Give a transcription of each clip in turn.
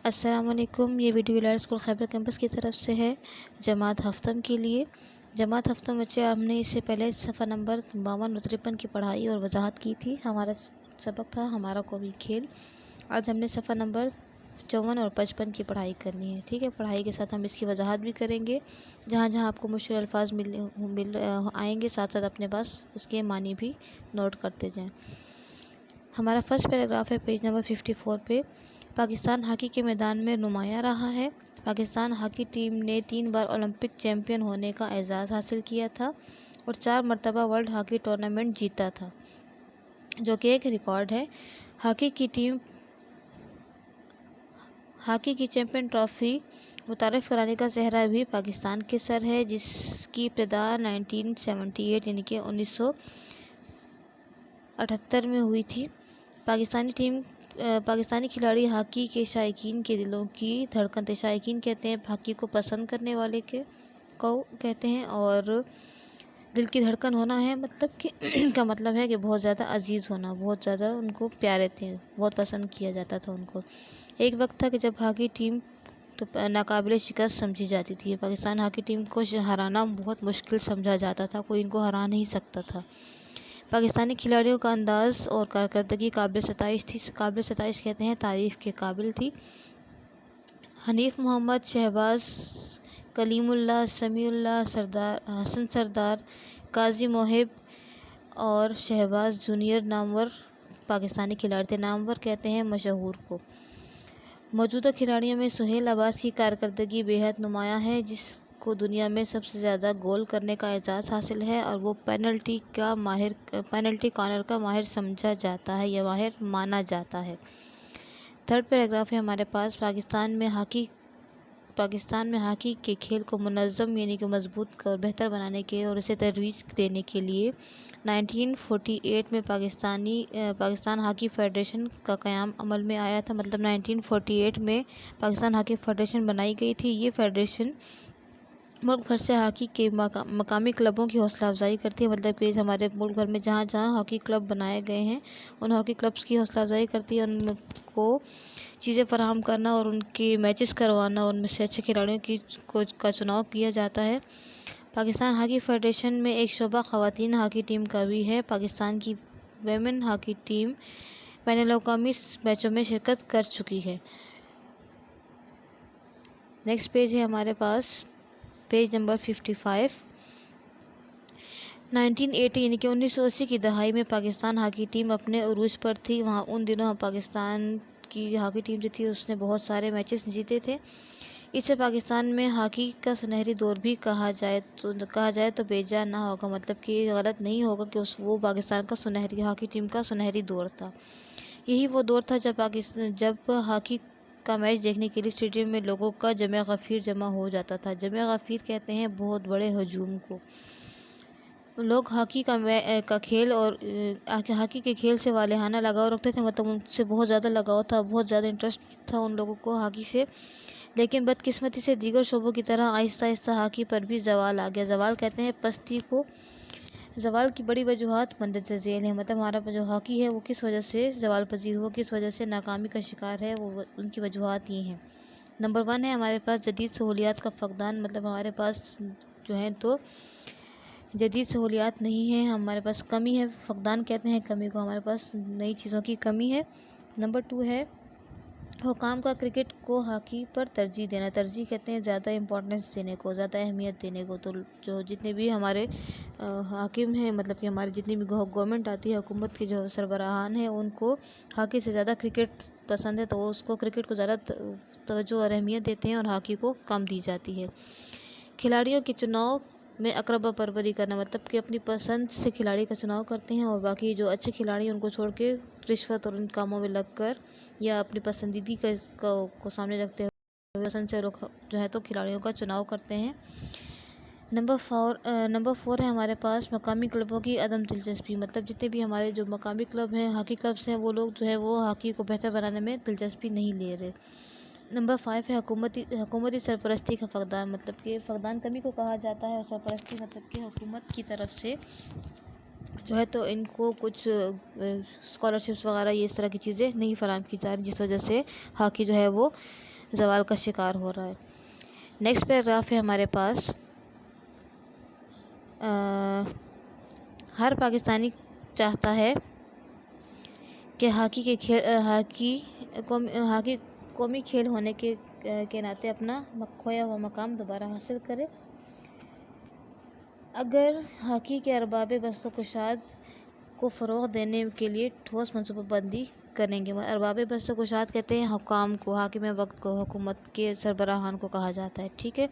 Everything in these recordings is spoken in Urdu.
السلام علیکم، یہ ویڈیو الہیار اسکول خیبر کیمپس کی طرف سے ہے جماعت ہفتم کے لیے۔ جماعت ہفتم بچے ہم نے اس سے پہلے صفحہ نمبر 52 اور 53 کی پڑھائی اور وضاحت کی تھی۔ ہمارا سبق تھا ہمارا قومی کھیل۔ آج ہم نے صفحہ نمبر 54 اور 55 کی پڑھائی کرنی ہے، ٹھیک ہے۔ پڑھائی کے ساتھ ہم اس کی وضاحت بھی کریں گے، جہاں جہاں آپ کو مشکل الفاظ آئیں گے ساتھ ساتھ اپنے پاس اس کے معنی بھی نوٹ کرتے جائیں۔ ہمارا فرسٹ پیراگراف ہے پیج نمبر 54 پہ۔ پاکستان ہاکی کے میدان میں نمایاں رہا ہے۔ پاکستان ہاکی ٹیم نے 3 بار اولمپک چیمپئن ہونے کا اعزاز حاصل کیا تھا اور 4 مرتبہ ورلڈ ہاکی ٹورنامنٹ جیتا تھا، جو کہ ایک ریکارڈ ہے۔ ہاکی کی چیمپئن ٹرافی متعارف کرانے کا صحرا بھی پاکستان کے سر ہے، جس کی ابتدا 1978 یعنی کہ 1978 میں ہوئی تھی۔ پاکستانی کھلاڑی ہاکی کے شائقین کے دلوں کی دھڑکن تھے۔ شائقین کہتے ہیں ہاکی کو پسند کرنے والے کو کہتے ہیں، اور دل کی دھڑکن ہونا ہے مطلب کہ کا مطلب ہے کہ بہت زیادہ عزیز ہونا، بہت زیادہ ان کو پیارے تھے، بہت پسند کیا جاتا تھا ان کو۔ ایک وقت تھا کہ جب ہاکی ٹیم تو ناقابل شکست سمجھی جاتی تھی۔ پاکستان ہاکی ٹیم کو ہرانا بہت مشکل سمجھا جاتا تھا، کوئی ان کو ہرا نہیں سکتا تھا۔ پاکستانی کھلاڑیوں کا انداز اور کارکردگی قابل ستائش تھی۔ قابل ستائش کہتے ہیں تعریف کے قابل تھی۔ حنیف محمد، شہباز، کلیم اللہ، سمیع اللہ، حسن سردار، قاضی محب اور شہباز جونیئر نامور پاکستانی کھلاڑی تھے۔ نامور کہتے ہیں مشہور کو۔ موجودہ کھلاڑیوں میں سہیل عباس کی کارکردگی بے حد نمایاں ہے، جس کو دنیا میں سب سے زیادہ گول کرنے کا اعزاز حاصل ہے، اور وہ پینلٹی کارنر کا ماہر سمجھا جاتا ہے یا ماہر مانا جاتا ہے۔ تھرڈ پیراگراف ہے ہمارے پاس۔ پاکستان میں ہاکی کے کھیل کو منظم یعنی کہ مضبوط اور بہتر بنانے کے اور اسے ترویج دینے کے لیے 1948 میں پاکستان ہاکی فیڈریشن کا قیام عمل میں آیا تھا۔ مطلب 1948 میں پاکستان ہاکی فیڈریشن بنائی گئی تھی۔ یہ فیڈریشن ملک بھر سے ہاکی کے مقامی کلبوں کی حوصلہ افزائی کرتی ہے۔ مطلب کہ ہمارے ملک بھر میں جہاں جہاں ہاکی کلب بنائے گئے ہیں ان ہاکی کلبس کی حوصلہ افزائی کرتی ہے، ان کو چیزیں فراہم کرنا اور ان کے میچز کروانا، اور ان میں سے اچھے کھلاڑیوں کا چناؤ کیا جاتا ہے۔ پاکستان ہاکی فیڈریشن میں ایک شعبہ خواتین ہاکی ٹیم کا بھی ہے۔ پاکستان کی ویمن ہاکی ٹیم بین الاقوامی میچوں میں شرکت کر چکی ہے۔ نیکسٹ پیج ہے ہمارے پاس پیج نمبر 55۔ 1980 یعنی کہ 1980 کی دہائی میں پاکستان ہاکی ٹیم اپنے عروج پر تھی۔ وہاں ان دنوں پاکستان کی ہاکی ٹیم جو تھی اس نے بہت سارے میچز جیتے تھے۔ اسے پاکستان میں ہاکی کا سنہری دور بھی کہا جائے تو بے جا نہ ہوگا، مطلب کہ غلط نہیں ہوگا کہ وہ پاکستان کا ہاکی ٹیم کا سنہری دور تھا۔ یہی وہ دور تھا جب ہاکی کا میچ دیکھنے کے لیے اسٹیڈیم میں لوگوں کا جمع غفیر جمع ہو جاتا تھا۔ جمع غفیر کہتے ہیں بہت بڑے ہجوم کو۔ لوگ ہاکی کا کھیل اور ہاکی کے کھیل سے والہانہ لگاؤ رکھتے تھے، مطلب ان سے بہت زیادہ لگاؤ تھا، بہت زیادہ انٹرسٹ تھا ان لوگوں کو ہاکی سے۔ لیکن بدقسمتی سے دیگر شعبوں کی طرح آہستہ آہستہ ہاکی پر بھی زوال آ گیا۔ زوال کہتے ہیں پستی کو۔ زوال کی بڑی وجوہات مندرجہ ذیل ہیں، مطلب ہمارا جو ہاکی ہے وہ کس وجہ سے زوال پذیر ہوا، کس وجہ سے ناکامی کا شکار ہے، ان کی وجوہات یہ ہیں۔ نمبر 1 ہے ہمارے پاس جدید سہولیات کا فقدان، مطلب ہمارے پاس جو ہے تو جدید سہولیات نہیں ہیں، ہمارے پاس کمی ہے۔ فقدان کہتے ہیں کمی کو، ہمارے پاس نئی چیزوں کی کمی ہے۔ نمبر 2 ہے حکام کا کرکٹ کو ہاکی پر ترجیح دینا۔ ترجیح کہتے ہیں زیادہ امپورٹنس دینے کو، زیادہ اہمیت دینے کو۔ تو جو جتنے بھی ہمارے حاکم ہیں، مطلب کہ ہماری جتنی بھی گورنمنٹ آتی ہے، حکومت کے جو سربراہان ہیں، ان کو ہاکی سے زیادہ کرکٹ پسند ہے، تو وہ اس کو کرکٹ کو زیادہ توجہ اور اہمیت دیتے ہیں اور ہاکی کو کم دی جاتی ہے۔ کھلاڑیوں کے چناؤ میں اقربا پروری کرنا، مطلب کہ اپنی پسند سے کھلاڑی کا چناؤ کرتے ہیں اور باقی جو اچھے کھلاڑی ہیں ان کو چھوڑ کے رشوت اور ان کاموں میں لگ کر یا اپنی پسندیدگی کو سامنے رکھتے ہوئے پسند سے لوگ جو ہے تو کھلاڑیوں کا چناؤ کرتے ہیں۔ نمبر 4 ہے ہمارے پاس مقامی کلبوں کی عدم دلچسپی، مطلب جتنے بھی ہمارے جو مقامی کلب ہیں، ہاکی کلبس ہیں، وہ لوگ جو ہے وہ ہاکی کو بہتر بنانے میں دلچسپی نہیں لے رہے۔ نمبر 5 ہے حکومتی سرپرستی کا فقدان، مطلب کہ فقدان کمی کو کہا جاتا ہے، اور سرپرستی مطلب کہ حکومت کی طرف سے جو ہے تو ان کو کچھ اسکالرشپس وغیرہ یہ اس طرح کی چیزیں نہیں فراہم کی جا رہی، جس وجہ سے ہاکی جو ہے وہ زوال کا شکار ہو رہا ہے۔ نیکسٹ پیراگراف ہے ہمارے پاس، ہر پاکستانی چاہتا ہے کہ ہاکی قومی کھیل ہونے کے ناطے اپنا کھویا ہوا مقام دوبارہ حاصل کرے۔ اگر ہاکی کے ارباب بست و گشاد کو فروغ دینے کے لیے ٹھوس منصوبہ بندی کریں گے۔ ارباب بست و گشاد کہتے ہیں حکام کو، حاکم وقت کو، حکومت کے سربراہان کو کہا جاتا ہے، ٹھیک ہے۔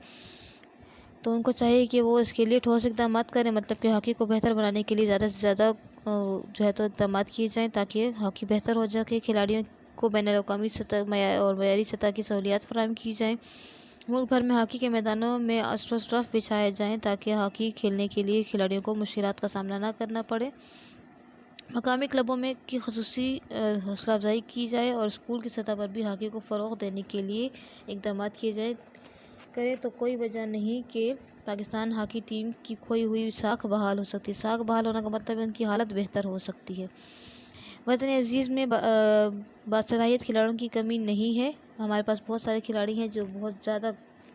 تو ان کو چاہیے کہ وہ اس کے لیے ٹھوس اقدامات کریں، مطلب کہ ہاکی کو بہتر بنانے کے لیے زیادہ سے زیادہ جو ہے تو اقدامات کیے جائیں تاکہ ہاکی بہتر ہو جائے، کھلاڑیوں کو بین الاقوامی سطح اور معیاری سطح کی سہولیات فراہم کی جائیں۔ ملک بھر میں ہاکی کے میدانوں میں اسٹروٹرف بچھائے جائیں تاکہ ہاکی کھیلنے کے لیے کھلاڑیوں کو مشکلات کا سامنا نہ کرنا پڑے۔ مقامی کلبوں میں کی خصوصی حوصلہ افزائی کی جائے اور اسکول کی سطح پر بھی ہاکی کو فروغ دینے کے لیے اقدامات کیے جائیں کرے تو کوئی وجہ نہیں کہ پاکستان ہاکی ٹیم کی کھوئی ہوئی ساکھ بحال ہو سکتی ہے۔ ساکھ بحال ہونے کا مطلب ہے ان کی حالت بہتر ہو سکتی ہے۔ وطن عزیز میں باصلاحیت کھلاڑیوں کی کمی نہیں ہے، ہمارے پاس بہت سارے کھلاڑی ہیں جو بہت زیادہ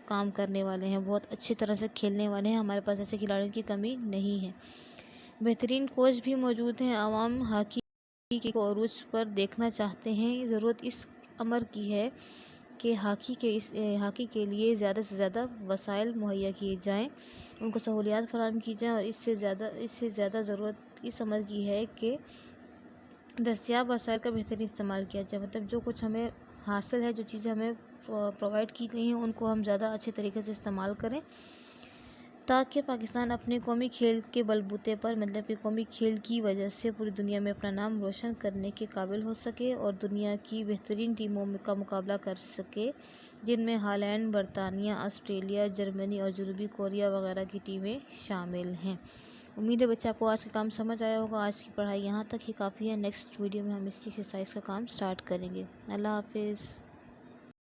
کام کرنے والے ہیں، بہت اچھی طرح سے کھیلنے والے ہیں، ہمارے پاس ایسے کھلاڑیوں کی کمی نہیں ہے۔ بہترین کوچ بھی موجود ہیں، عوام ہاکی کے عروج پر دیکھنا چاہتے ہیں۔ ضرورت اس امر کی ہے کہ ہاکی کے لیے زیادہ سے زیادہ وسائل مہیا کیے جائیں، ان کو سہولیات فراہم کی جائیں، اور اس سے زیادہ ضرورت اس امر کی ہے کہ دستیاب وسائل کا بہترین استعمال کیا جائے، مطلب جو کچھ ہمیں حاصل ہے، جو چیزیں ہمیں پرووائڈ کی گئی ہیں، ان کو ہم زیادہ اچھے طریقے سے استعمال کریں تاکہ پاکستان اپنے قومی کھیل کے بلبوتے پر، مطلب کہ قومی کھیل کی وجہ سے پوری دنیا میں اپنا نام روشن کرنے کے قابل ہو سکے اور دنیا کی بہترین ٹیموں کا مقابلہ کر سکے، جن میں ہالینڈ، برطانیہ، آسٹریلیا، جرمنی اور جنوبی کوریا وغیرہ کی ٹیمیں شامل ہیں۔ امید ہے بچے آپ کو آج کا کام سمجھ آیا ہوگا۔ آج کی پڑھائی یہاں تک ہی کافی ہے، نیکسٹ ویڈیو میں ہم اس کی ایکسرسائز کا کام سٹارٹ کریں گے۔ اللہ حافظ۔